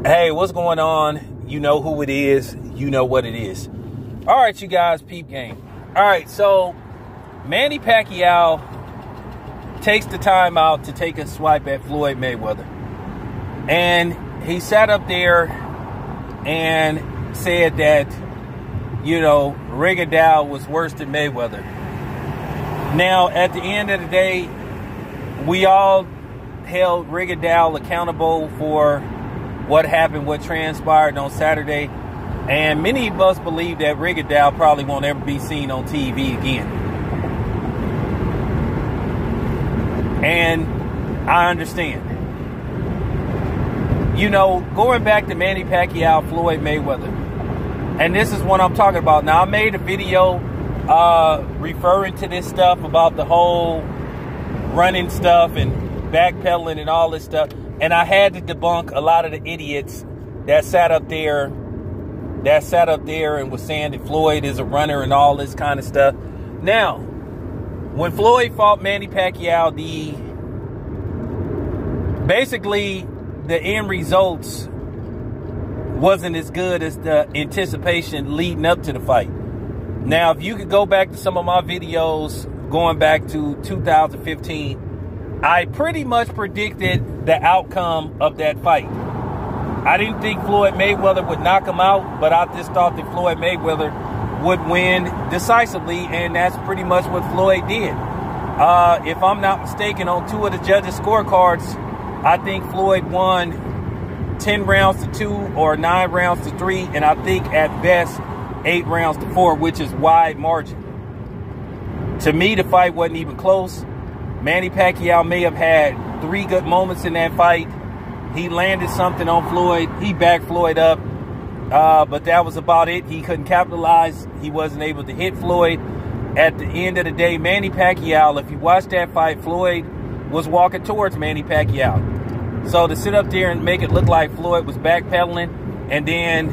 Hey, what's going on? You know who it is. You know what it is. All right, you guys, peep game. All right, so Manny Pacquiao takes the time out to take a swipe at Floyd Mayweather. And he sat up there and said that, Rigondeaux was worse than Mayweather. Now, at the end of the day, we all held Rigondeaux accountable for what happened, what transpired on Saturday. And many of us believe that Rigondeaux probably won't ever be seen on TV again. And I understand. Going back to Manny Pacquiao, Floyd Mayweather. And this is what I'm talking about. Now, I made a video referring to this stuff about the whole running stuff and backpedaling and all this stuff. And I had to debunk a lot of the idiots that sat up there and was saying that Floyd is a runner and all this kind of stuff. Now, when Floyd fought Manny Pacquiao, basically the end results wasn't as good as the anticipation leading up to the fight. Now, if you could go back to some of my videos going back to 2015, I pretty much predicted the outcome of that fight. I didn't think Floyd Mayweather would knock him out, but I just thought that Floyd Mayweather would win decisively, and that's pretty much what Floyd did. If I'm not mistaken, on two of the judges' scorecards, I think Floyd won 10 rounds to 2 or 9 rounds to 3, and I think at best 8 rounds to 4, which is wide margin. To me, the fight wasn't even close. Manny Pacquiao may have had 3 good moments in that fight. He landed something on Floyd. He backed Floyd up. But that was about it. He couldn't capitalize. He wasn't able to hit Floyd. At the end of the day, Manny Pacquiao, if you watch that fight, Floyd was walking towards Manny Pacquiao. So to sit up there and make it look like Floyd was backpedaling and then,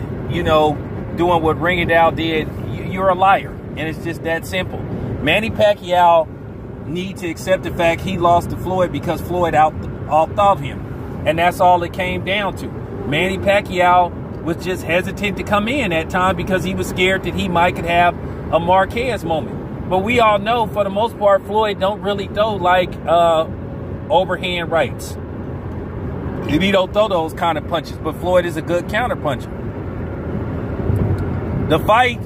doing what Rigondeaux did, you're a liar. And it's just that simple. Manny Pacquiao need to accept the fact he lost to Floyd because Floyd out-thought him. And that's all it came down to. Manny Pacquiao was just hesitant to come in at time because he was scared that he might could have a Marquez moment. But we all know, for the most part, Floyd don't really throw like overhand rights. He don't throw those kind of punches, but Floyd is a good counter puncher. The fight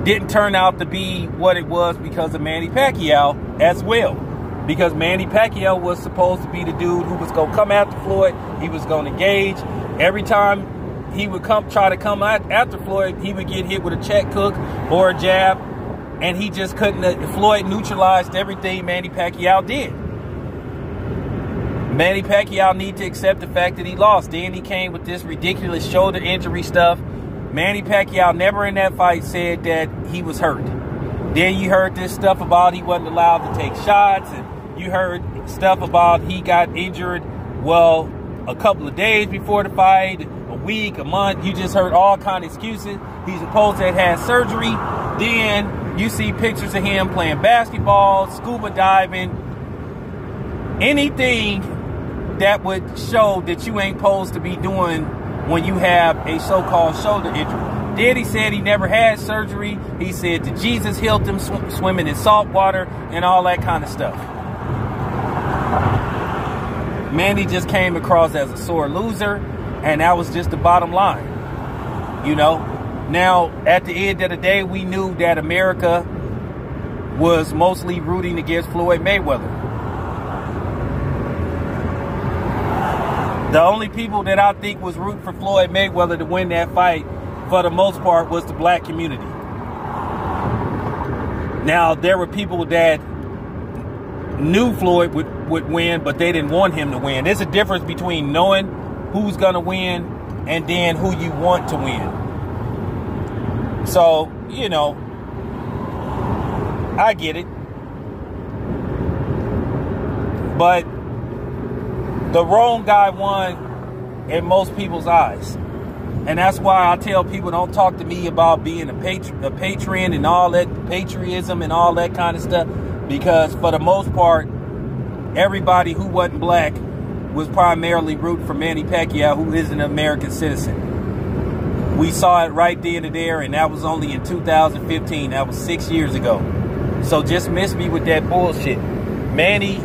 didn't turn out to be what it was because of Manny Pacquiao as well. Because Manny Pacquiao was supposed to be the dude who was going to come after Floyd. He was going to engage. Every time he would try to come after Floyd, he would get hit with a check hook or a jab. And he just couldn't. Floyd neutralized everything Manny Pacquiao did. Manny Pacquiao need to accept the fact that he lost. Then he came with this ridiculous shoulder injury stuff. Manny Pacquiao never in that fight said that he was hurt. Then you heard this stuff about he wasn't allowed to take shots, and you heard stuff about he got injured, well, a couple of days before the fight, a week, a month. You just heard all kind of excuses. He's supposed to have had surgery. Then you see pictures of him playing basketball, scuba diving, anything that would show that you ain't supposed to be doing when you have a so-called shoulder injury. Then he said he never had surgery. He said that Jesus healed him swimming in salt water and all that kind of stuff. Manny just came across as a sore loser, and that was just the bottom line. Now, at the end of the day, we knew that America was mostly rooting against Floyd Mayweather. The only people that I think was rooting for Floyd Mayweather to win that fight, for the most part, was the black community. Now, there were people that knew Floyd would win, but they didn't want him to win. There's a difference between knowing who's going to win and then who you want to win. So, I get it. But the wrong guy won in most people's eyes. And that's why I tell people, don't talk to me about being a patriot and all that, patriotism and all that kind of stuff. Because for the most part, everybody who wasn't black was primarily rooting for Manny Pacquiao, who is an American citizen. We saw it right then and there, and that was only in 2015. That was 6 years ago. So just miss me with that bullshit. Manny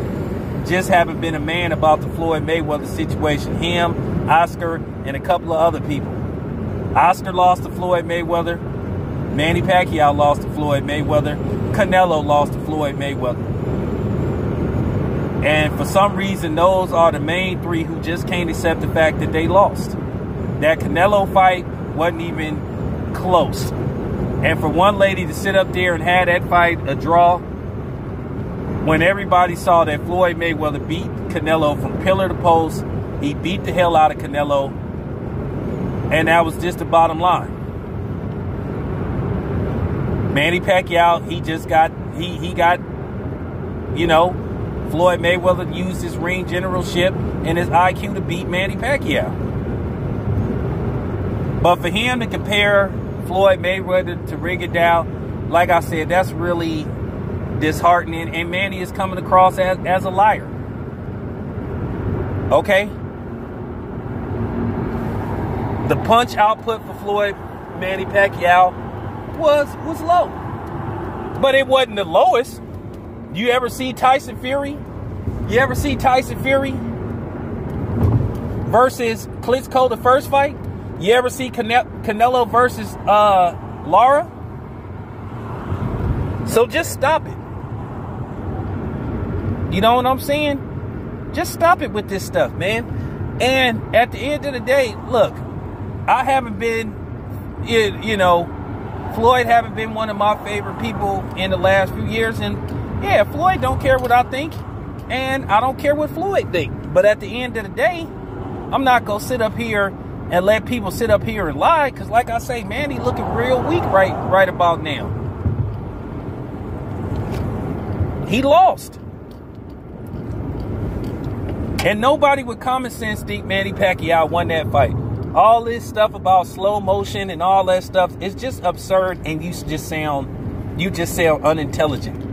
just haven't been a man about the Floyd Mayweather situation. Him, Oscar, and a couple of other people. Oscar lost to Floyd Mayweather. Manny Pacquiao lost to Floyd Mayweather. Canelo lost to Floyd Mayweather. And for some reason, those are the main three who just can't accept the fact that they lost. That Canelo fight wasn't even close. And for one lady to sit up there and have that fight a draw, when everybody saw that Floyd Mayweather beat Canelo from pillar to post, he beat the hell out of Canelo, and that was just the bottom line. Manny Pacquiao, he got, you know, Floyd Mayweather used his ring generalship and his IQ to beat Manny Pacquiao. But for him to compare Floyd Mayweather to Rigondeaux, like I said, that's really disheartening, and Manny is coming across as a liar. Okay? The punch output for Floyd Manny Pacquiao was low. But it wasn't the lowest. You ever see Tyson Fury? You ever see Tyson Fury versus Klitschko, the first fight? You ever see Canelo versus Lara? So just stop it. You know what I'm saying? Just stop it with this stuff, man. And at the end of the day, look, I haven't been, you know, Floyd haven't been one of my favorite people in the last few years. And yeah, Floyd don't care what I think, and I don't care what Floyd think. But at the end of the day, I'm not going to sit up here and let people sit up here and lie. Because like I say, Manny looking real weak right about now. He lost. And nobody with common sense think Manny Pacquiao won that fight. All this stuff about slow motion and all that stuff is just absurd, and you just sound unintelligent.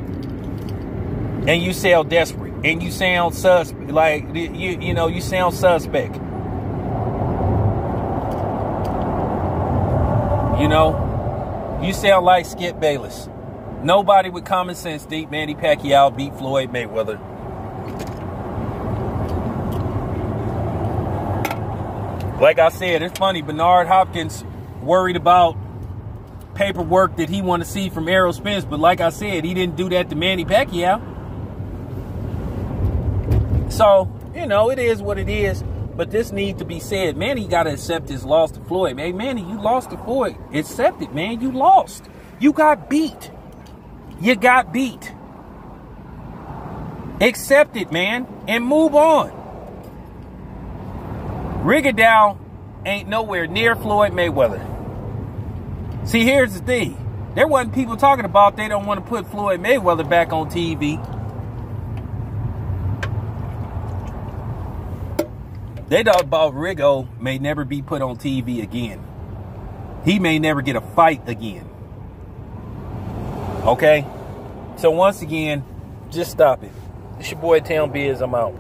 And you sound desperate. And you sound suspect. Like, you know, you sound suspect. You know, you sound like Skip Bayless. Nobody with common sense think Manny Pacquiao beat Floyd Mayweather. Like I said, it's funny. Bernard Hopkins worried about paperwork that he want to see from Errol Spence. But like I said, he didn't do that to Manny Pacquiao. So, you know, it is what it is. But this needs to be said. Manny got to accept his loss to Floyd. Hey, Manny, you lost to Floyd. Accept it, man. You lost. You got beat. You got beat. Accept it, man. And move on. Rigondeaux ain't nowhere near Floyd Mayweather. See, here's the thing. There wasn't people talking about they don't want to put Floyd Mayweather back on TV. They thought about Rigo may never be put on TV again. He may never get a fight again. Okay? So once again, just stop it. It's your boy Town Biz. I'm out.